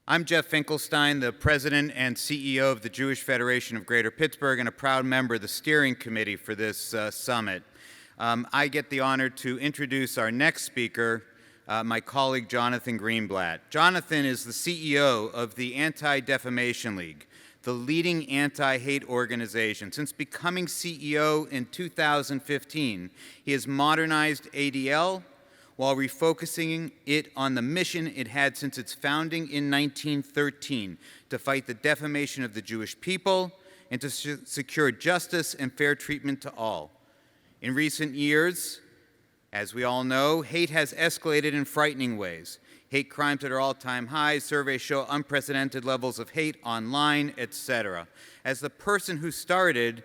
I'm Jeff Finkelstein, the President and CEO of the Jewish Federation of Greater Pittsburgh and a proud member of the steering committee for this summit. I get the honor to introduce our next speaker, my colleague Jonathan Greenblatt. Jonathan is the CEO of the Anti-Defamation League, the leading anti-hate organization. Since becoming CEO in 2015, he has modernized ADL while refocusing it on the mission it had since its founding in 1913, to fight the defamation of the Jewish people and to secure justice and fair treatment to all. In recent years, as we all know, hate has escalated in frightening ways. Hate crimes at all-time highs, surveys show unprecedented levels of hate online, etc. As the person who started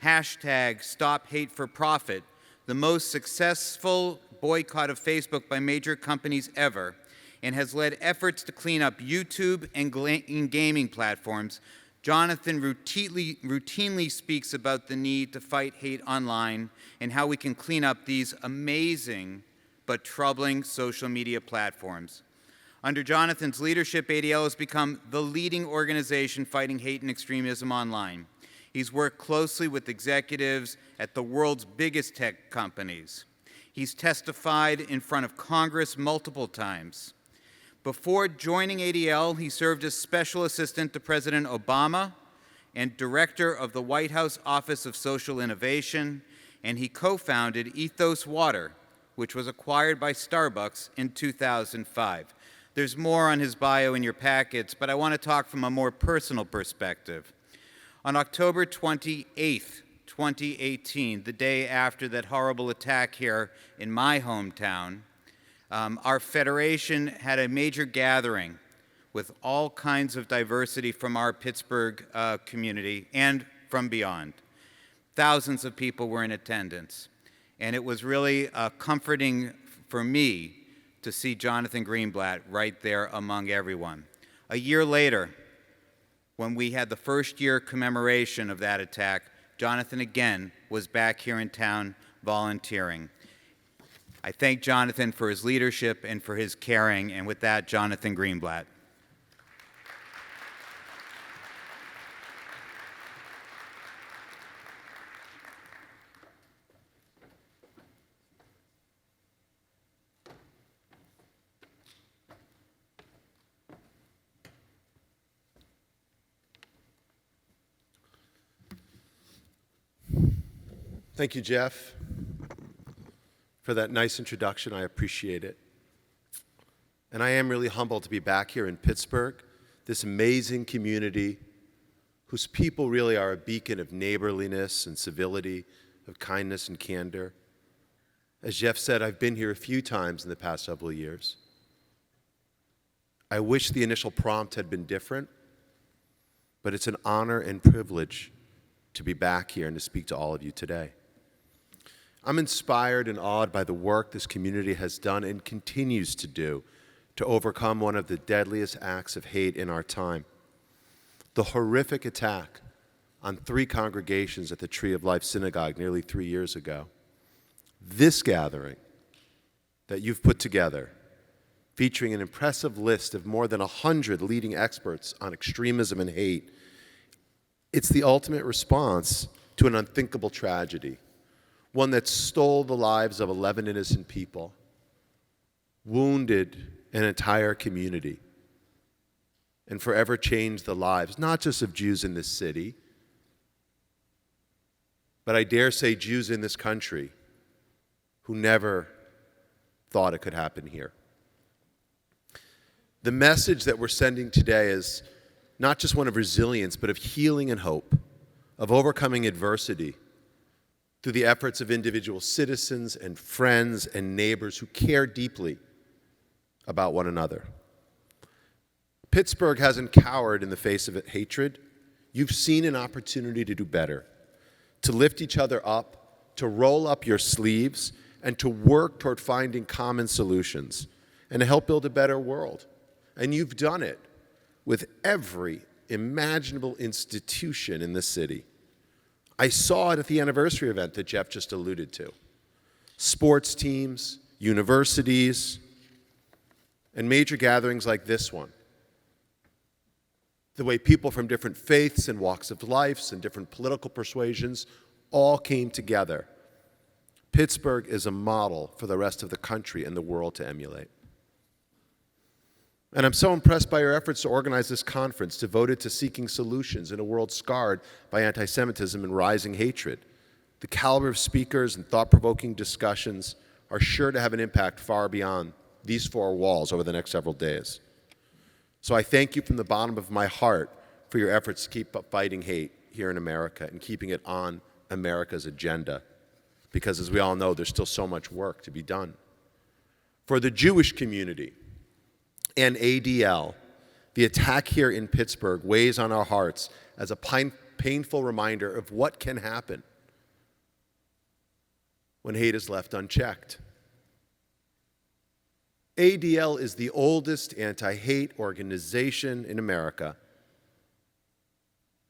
#StopHateForProfit, the most successful boycott of Facebook by major companies ever, and has led efforts to clean up YouTube and gaming platforms, Jonathan routinely speaks about the need to fight hate online and how we can clean up these amazing but troubling social media platforms. Under Jonathan's leadership, ADL has become the leading organization fighting hate and extremism online. He's worked closely with executives at the world's biggest tech companies. He's testified in front of Congress multiple times. Before joining ADL, he served as Special Assistant to President Obama and Director of the White House Office of Social Innovation, and he co-founded Ethos Water, which was acquired by Starbucks in 2005. There's more on his bio in your packets, but I want to talk from a more personal perspective. On October 28th, 2018, the day after that horrible attack here in my hometown, our federation had a major gathering with all kinds of diversity from our Pittsburgh community and from beyond. Thousands of people were in attendance, and it was really comforting for me to see Jonathan Greenblatt right there among everyone. A year later, when we had the first year commemoration of that attack, Jonathan again was back here in town volunteering. I thank Jonathan for his leadership and for his caring, and with that, Jonathan Greenblatt. Thank you, Jeff, for that nice introduction. I appreciate it. And I am really humbled to be back here in Pittsburgh, this amazing community whose people really are a beacon of neighborliness and civility, of kindness and candor. As Jeff said, I've been here a few times in the past several years. I wish the initial prompt had been different, but it's an honor and privilege to be back here and to speak to all of you today. I'm inspired and awed by the work this community has done and continues to do to overcome one of the deadliest acts of hate in our time. The horrific attack on 3 congregations at the Tree of Life Synagogue nearly 3 years ago. This gathering that you've put together, featuring an impressive list of more than 100 leading experts on extremism and hate, it's the ultimate response to an unthinkable tragedy. One that stole the lives of 11 innocent people, wounded an entire community, and forever changed the lives, not just of Jews in this city, but I dare say Jews in this country who never thought it could happen here. The message that we're sending today is not just one of resilience, but of healing and hope, of overcoming adversity, through the efforts of individual citizens and friends and neighbors who care deeply about one another. Pittsburgh hasn't cowered in the face of hatred. You've seen an opportunity to do better, to lift each other up, to roll up your sleeves, and to work toward finding common solutions, and to help build a better world. And you've done it with every imaginable institution in the city. I saw it at the anniversary event that Jeff just alluded to. Sports teams, universities, and major gatherings like this one. the way people from different faiths and walks of life and different political persuasions all came together. Pittsburgh is a model for the rest of the country and the world to emulate. And I'm so impressed by your efforts to organize this conference devoted to seeking solutions in a world scarred by anti-Semitism and rising hatred. The caliber of speakers and thought-provoking discussions are sure to have an impact far beyond these four walls over the next several days. So I thank you from the bottom of my heart for your efforts to keep fighting hate here in America and keeping it on America's agenda, because as we all know, there's still so much work to be done. For the Jewish community and ADL, the attack here in Pittsburgh weighs on our hearts as a painful reminder of what can happen when hate is left unchecked. ADL is the oldest anti-hate organization in America,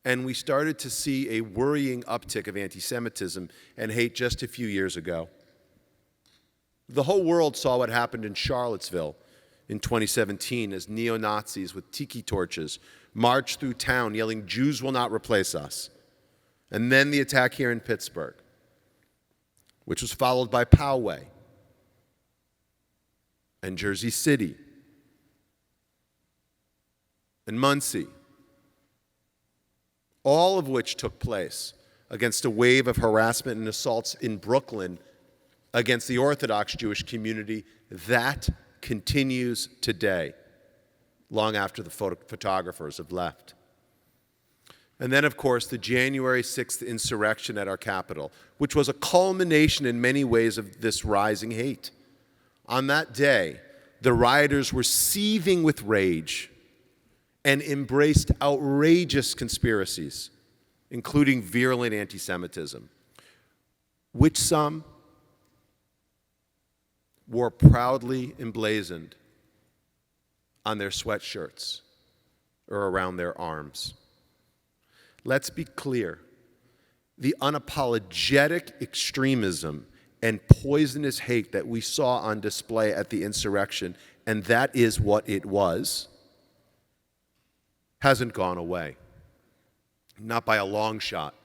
and we started to see a worrying uptick of anti-Semitism and hate just a few years ago. The whole world saw what happened in Charlottesville in 2017 as neo-Nazis with tiki torches marched through town yelling, "Jews will not replace us." And then the attack here in Pittsburgh, which was followed by Poway and Jersey City and Muncie, all of which took place against a wave of harassment and assaults in Brooklyn against the Orthodox Jewish community. That continues today, long after the photographers have left. And then, of course, the January 6th insurrection at our Capitol, which was a culmination in many ways of this rising hate. On that day, the rioters were seething with rage and embraced outrageous conspiracies, including virulent anti-Semitism, which some wore proudly emblazoned on their sweatshirts or around their arms. Let's be clear. The unapologetic extremism and poisonous hate that we saw on display at the insurrection, and that is what it was, hasn't gone away. Not by a long shot.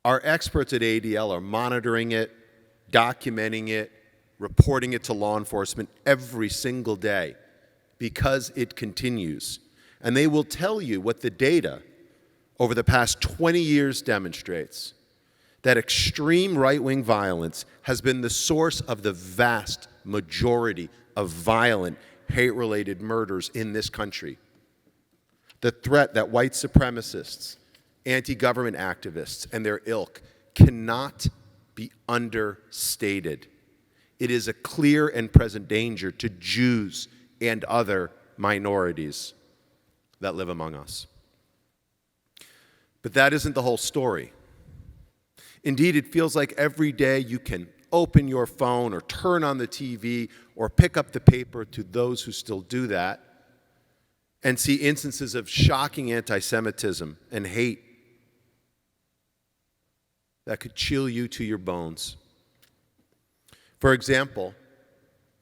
Our experts at ADL are monitoring it, documenting it, reporting it to law enforcement every single day because it continues. And they will tell you what the data over the past 20 years demonstrates, that extreme right-wing violence has been the source of the vast majority of violent, hate-related murders in this country. The threat that white supremacists, anti-government activists, and their ilk cannot be understated. It is a clear and present danger to Jews and other minorities that live among us. But that isn't the whole story. Indeed, it feels like every day you can open your phone or turn on the TV or pick up the paper, to those who still do that, and see instances of shocking anti-Semitism and hate that could chill you to your bones. For example,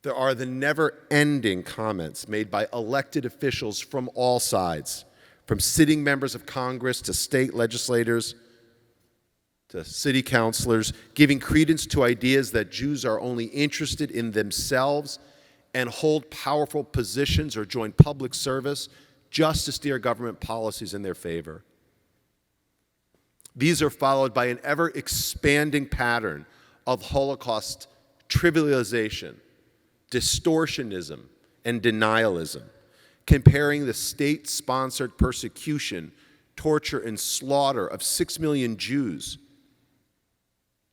there are the never-ending comments made by elected officials from all sides, from sitting members of Congress to state legislators to city councilors, giving credence to ideas that Jews are only interested in themselves and hold powerful positions or join public service just to steer government policies in their favor. These are followed by an ever-expanding pattern of Holocaust trivialization, distortionism, and denialism, comparing the state-sponsored persecution, torture, and slaughter of 6 million Jews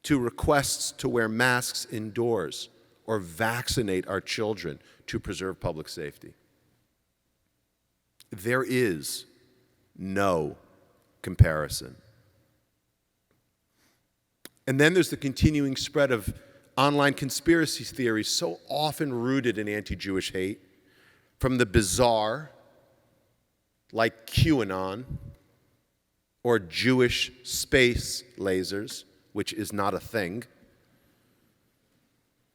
to requests to wear masks indoors or vaccinate our children to preserve public safety. There is no comparison. And then there's the continuing spread of online conspiracy theories so often rooted in anti-Jewish hate, from the bizarre, like QAnon, or Jewish space lasers, which is not a thing,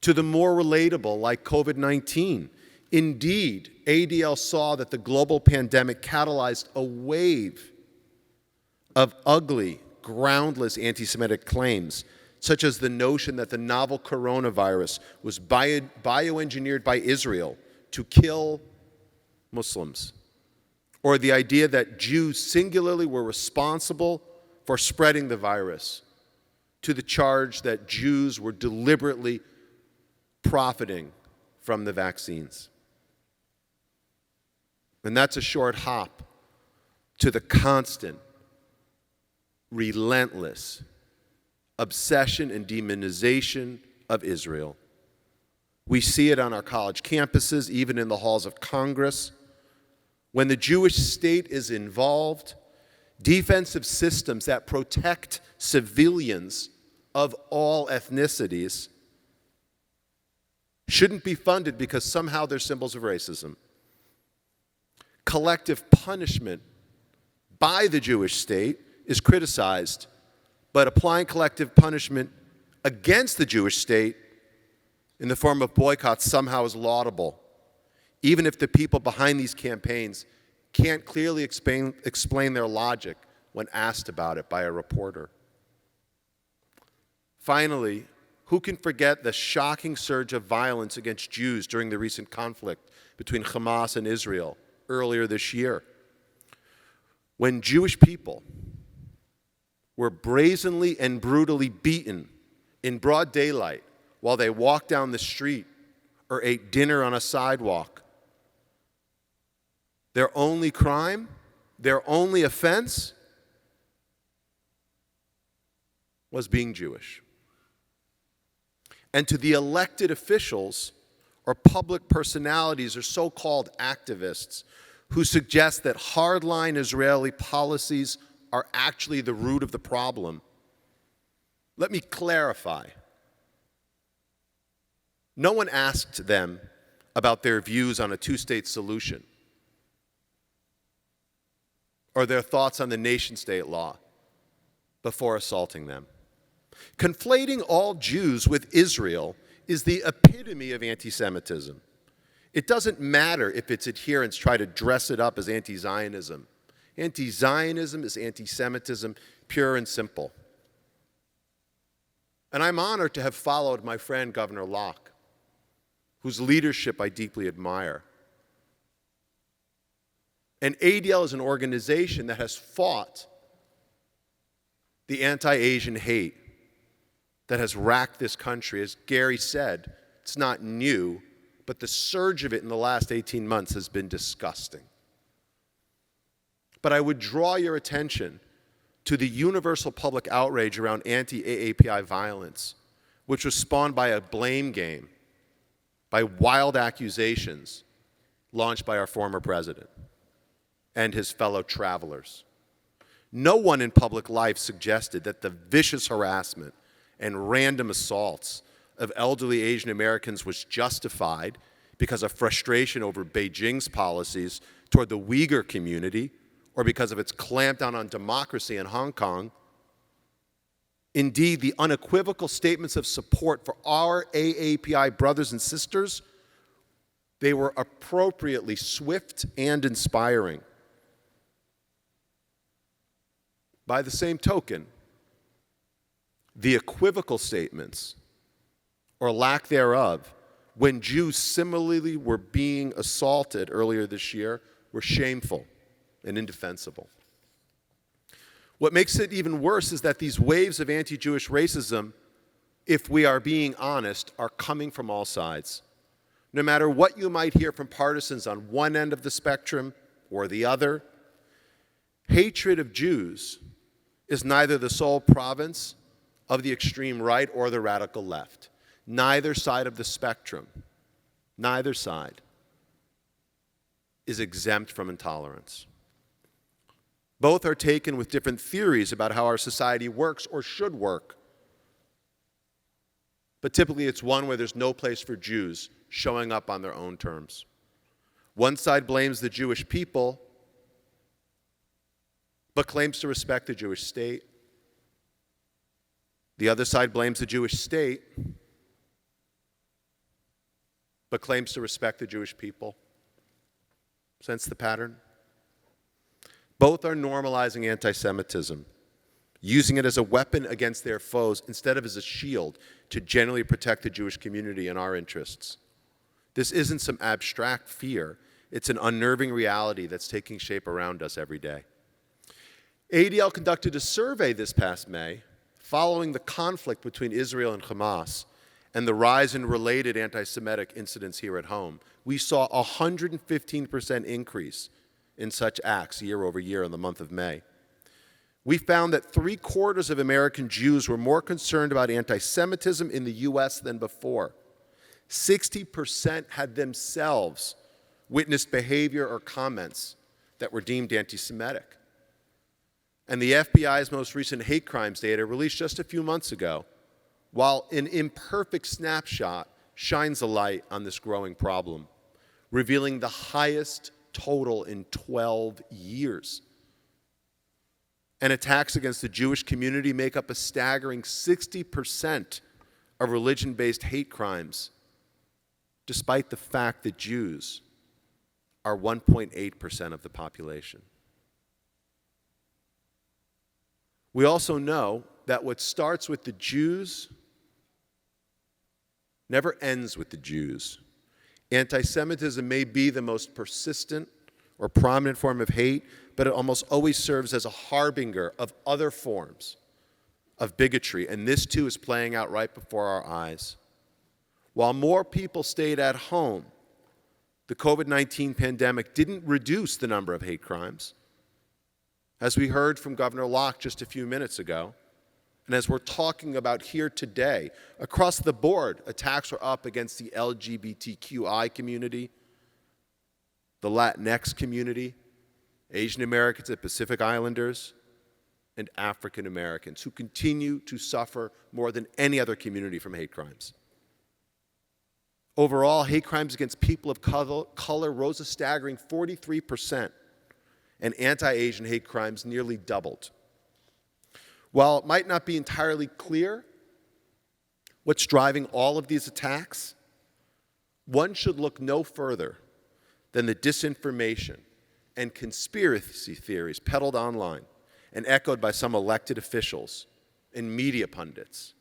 to the more relatable, like COVID-19, Indeed, ADL saw that the global pandemic catalyzed a wave of ugly, groundless anti-Semitic claims, such as the notion that the novel coronavirus was bioengineered by Israel to kill Muslims, or the idea that Jews singularly were responsible for spreading the virus, to the charge that Jews were deliberately profiting from the vaccines. And that's a short hop to the constant, relentless obsession and demonization of Israel. We see it on our college campuses, even in the halls of Congress. When the Jewish state is involved, defensive systems that protect civilians of all ethnicities shouldn't be funded because somehow they're symbols of racism. Collective punishment by the Jewish state is criticized, but applying collective punishment against the Jewish state in the form of boycotts somehow is laudable, even if the people behind these campaigns can't clearly explain their logic when asked about it by a reporter. Finally, who can forget the shocking surge of violence against Jews during the recent conflict between Hamas and Israel earlier this year, when Jewish people were brazenly and brutally beaten in broad daylight while they walked down the street or ate dinner on a sidewalk. Their only crime, their only offense was being Jewish. And to the elected officials or public personalities or so-called activists who suggest that hardline Israeli policies are actually the root of the problem, let me clarify. No one asked them about their views on a two-state solution or their thoughts on the nation-state law before assaulting them. Conflating all Jews with Israel is the epitome of anti-Semitism. It doesn't matter if its adherents try to dress it up as anti-Zionism. Anti-Zionism is anti-Semitism, pure and simple. And I'm honored to have followed my friend Governor Locke, whose leadership I deeply admire. And ADL is an organization that has fought the anti-Asian hate that has racked this country. As Gary said, it's not new, but the surge of it in the last 18 months has been disgusting. But I would draw your attention to the universal public outrage around anti-AAPI violence, which was spawned by a blame game, by wild accusations launched by our former president and his fellow travelers. No one in public life suggested that the vicious harassment and random assaults of elderly Asian Americans was justified because of frustration over Beijing's policies toward the Uyghur community or because of its clampdown on democracy in Hong Kong. Indeed, the unequivocal statements of support for our AAPI brothers and sisters, they were appropriately swift and inspiring. By the same token, the equivocal statements, or lack thereof, when Jews similarly were being assaulted earlier this year, were shameful and indefensible. What makes it even worse is that these waves of anti-Jewish racism, if we are being honest, are coming from all sides. No matter what you might hear from partisans on one end of the spectrum or the other, hatred of Jews is neither the sole province of the extreme right or the radical left. Neither side of the spectrum, neither side, is exempt from intolerance. Both are taken with different theories about how our society works or should work. But typically it's one where there's no place for Jews showing up on their own terms. One side blames the Jewish people, but claims to respect the Jewish state. The other side blames the Jewish state, but claims to respect the Jewish people. Sense the pattern? Both are normalizing anti-Semitism, using it as a weapon against their foes instead of as a shield to genuinely protect the Jewish community and our interests. This isn't some abstract fear. It's an unnerving reality that's taking shape around us every day. ADL conducted a survey this past May following the conflict between Israel and Hamas and the rise in related anti-Semitic incidents here at home. We saw a 115% increase in such acts year over year in the month of May. We found that 3/4 of American Jews were more concerned about anti-Semitism in the U.S. than before. 60% had themselves witnessed behavior or comments that were deemed anti-Semitic. And the FBI's most recent hate crimes data, released just a few months ago, while an imperfect snapshot, shines a light on this growing problem, revealing the highest total in 12 years. And attacks against the Jewish community make up a staggering 60% of religion-based hate crimes, despite the fact that Jews are 1.8% of the population. We also know that what starts with the Jews never ends with the Jews. Anti-Semitism may be the most persistent or prominent form of hate, but it almost always serves as a harbinger of other forms of bigotry, and this too is playing out right before our eyes. While more people stayed at home, the COVID-19 pandemic didn't reduce the number of hate crimes. As we heard from Governor Locke just a few minutes ago, and as we're talking about here today, across the board, attacks are up against the LGBTQI community, the Latinx community, Asian Americans and Pacific Islanders, and African Americans, who continue to suffer more than any other community from hate crimes. Overall, hate crimes against people of color rose a staggering 43%, and anti-Asian hate crimes nearly doubled. While it might not be entirely clear what's driving all of these attacks, one should look no further than the disinformation and conspiracy theories peddled online and echoed by some elected officials and media pundits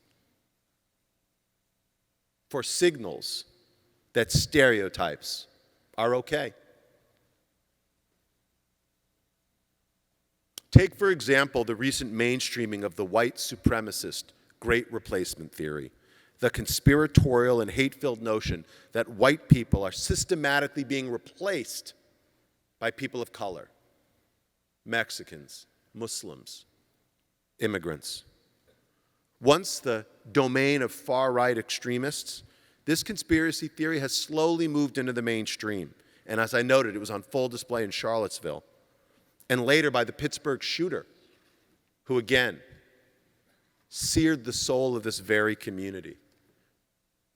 for signals that stereotypes are okay. Take, for example, the recent mainstreaming of the white supremacist Great Replacement theory, the conspiratorial and hate-filled notion that white people are systematically being replaced by people of color, Mexicans, Muslims, immigrants. Once the domain of far-right extremists, this conspiracy theory has slowly moved into the mainstream. And as I noted, it was on full display in Charlottesville. And later by the Pittsburgh shooter, who again seared the soul of this very community.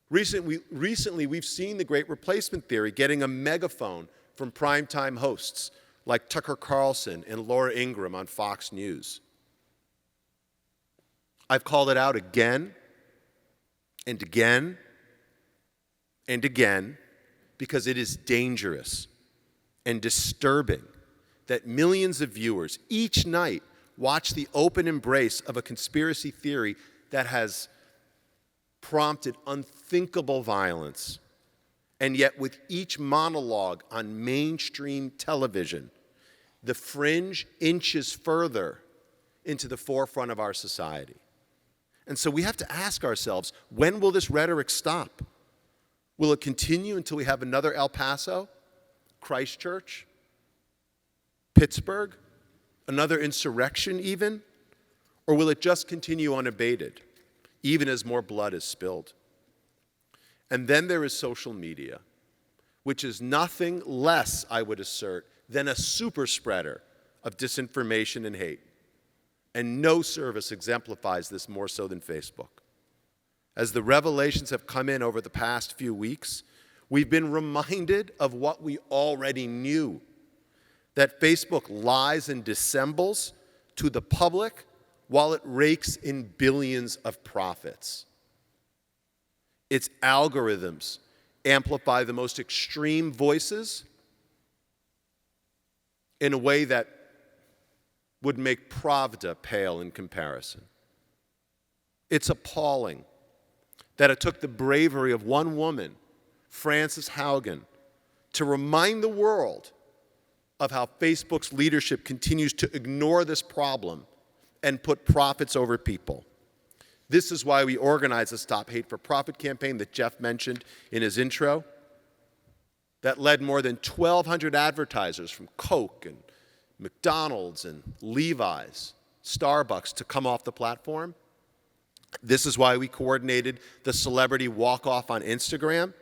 Recently, we've seen the Great Replacement theory getting a megaphone from primetime hosts like Tucker Carlson and Laura Ingraham on Fox News. I've called it out again and again and again because it is dangerous and disturbing that millions of viewers each night watch the open embrace of a conspiracy theory that has prompted unthinkable violence. And yet with each monologue on mainstream television, the fringe inches further into the forefront of our society. And so we have to ask ourselves, when will this rhetoric stop? Will it continue until we have another El Paso, Christchurch, Pittsburgh, another insurrection even? Or will it just continue unabated, even as more blood is spilled? And then there is social media, which is nothing less, I would assert, than a super spreader of disinformation and hate. And no service exemplifies this more so than Facebook. As the revelations have come in over the past few weeks, we've been reminded of what we already knew, that Facebook lies and dissembles to the public while it rakes in billions of profits. Its algorithms amplify the most extreme voices in a way that would make Pravda pale in comparison. It's appalling that it took the bravery of one woman, Frances Haugen, to remind the world of how Facebook's leadership continues to ignore this problem and put profits over people. This is why we organized the Stop Hate for Profit campaign that Jeff mentioned in his intro, that led more than 1,200 advertisers from Coke and McDonald's and Levi's, Starbucks to come off the platform. This is why we coordinated the celebrity walk-off on Instagram.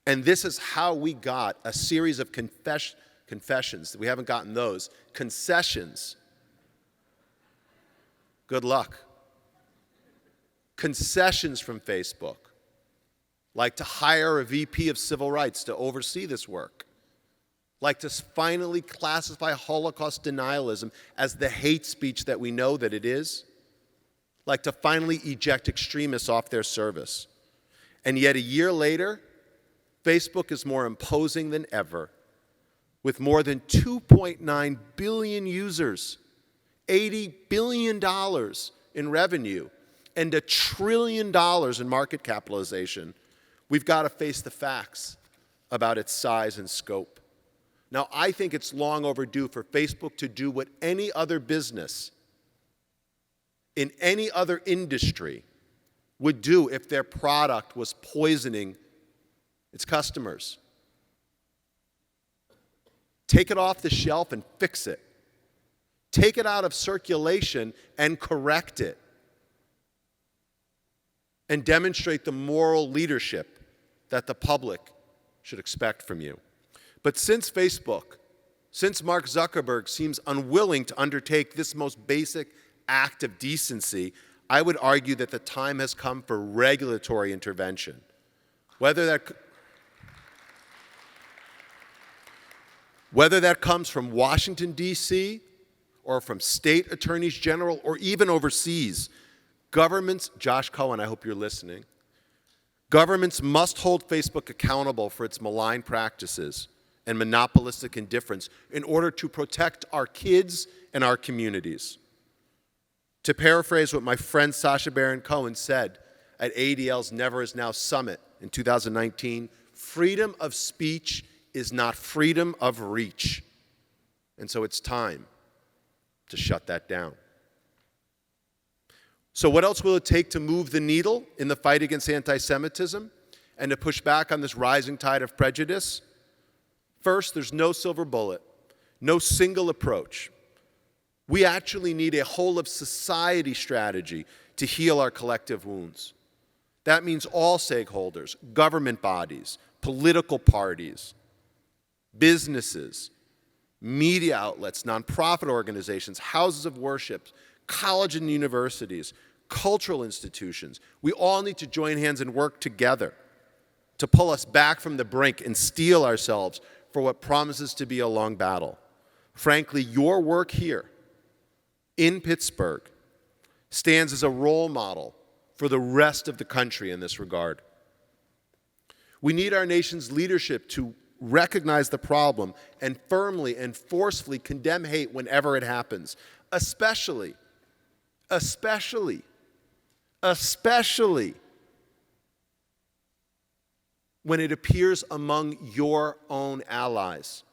And this is how we got a series of confessions. We haven't gotten those. Concessions. Good luck. Concessions from Facebook, like to hire a VP of civil rights to oversee this work, like to finally classify Holocaust denialism as the hate speech that we know that it is, like to finally eject extremists off their service. And yet a year later, Facebook is more imposing than ever, with more than 2.9 billion users, $80 billion in revenue, and $1 trillion in market capitalization. We've got to face the facts about its size and scope. Now, I think it's long overdue for Facebook to do what any other business in any other industry would do if their product was poisoning its customers. Take it off the shelf and fix it. Take it out of circulation and correct it. And demonstrate the moral leadership that the public should expect from you. But since Facebook, since Mark Zuckerberg seems unwilling to undertake this most basic act of decency, I would argue that the time has come for regulatory intervention. Whether that comes from Washington, D.C., or from state attorneys general, or even overseas, governments, Josh Cohen, I hope you're listening, governments must hold Facebook accountable for its malign practices and monopolistic indifference in order to protect our kids and our communities. To paraphrase what my friend Sacha Baron Cohen said at ADL's Never Is Now Summit in 2019, freedom of speech is not freedom of reach. And so it's time to shut that down. So what else will it take to move the needle in the fight against anti-Semitism and to push back on this rising tide of prejudice? First, there's no silver bullet, no single approach. We actually need a whole of society strategy to heal our collective wounds. That means all stakeholders, government bodies, political parties, businesses, media outlets, nonprofit organizations, houses of worship, college and universities, cultural institutions. We all need to join hands and work together to pull us back from the brink and steel ourselves for what promises to be a long battle. Frankly, your work here in Pittsburgh stands as a role model for the rest of the country in this regard. We need our nation's leadership to recognize the problem and firmly and forcefully condemn hate whenever it happens, especially when it appears among your own allies.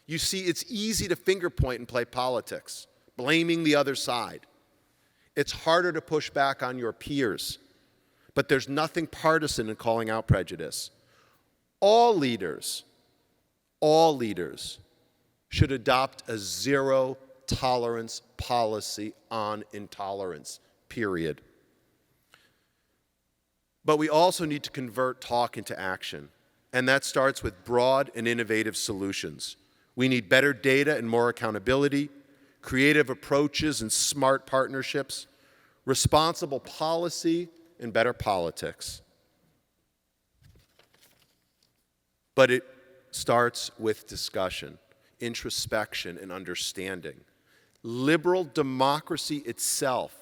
You see, it's easy to finger point and play politics, blaming the other side. It's harder to push back on your peers, but there's nothing partisan in calling out prejudice. All leaders should adopt a zero-tolerance policy on intolerance, period. But we also need to convert talk into action, and that starts with broad and innovative solutions. We need better data and more accountability, creative approaches and smart partnerships, responsible policy, and better politics. But it starts with discussion, introspection, and understanding. Liberal democracy itself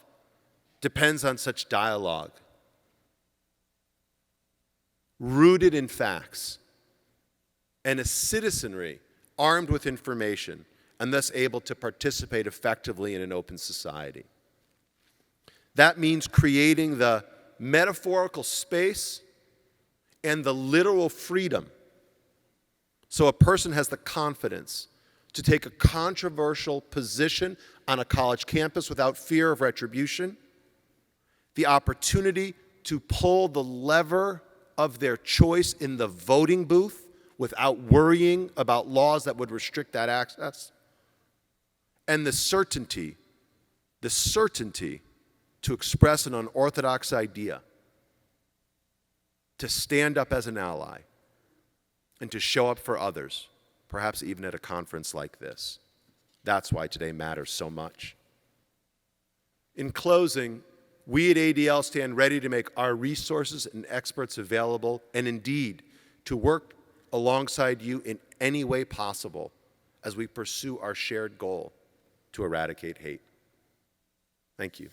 depends on such dialogue. rooted in facts, and a citizenry armed with information and thus able to participate effectively in an open society. That means creating the metaphorical space and the literal freedom so a person has the confidence to take a controversial position on a college campus without fear of retribution, the opportunity to pull the lever of their choice in the voting booth without worrying about laws that would restrict that access, and the certainty to express an unorthodox idea, to stand up as an ally, and to show up for others, perhaps even at a conference like this. That's why today matters so much. In closing, we at ADL stand ready to make our resources and experts available, and indeed to work alongside you in any way possible as we pursue our shared goal to eradicate hate. Thank you.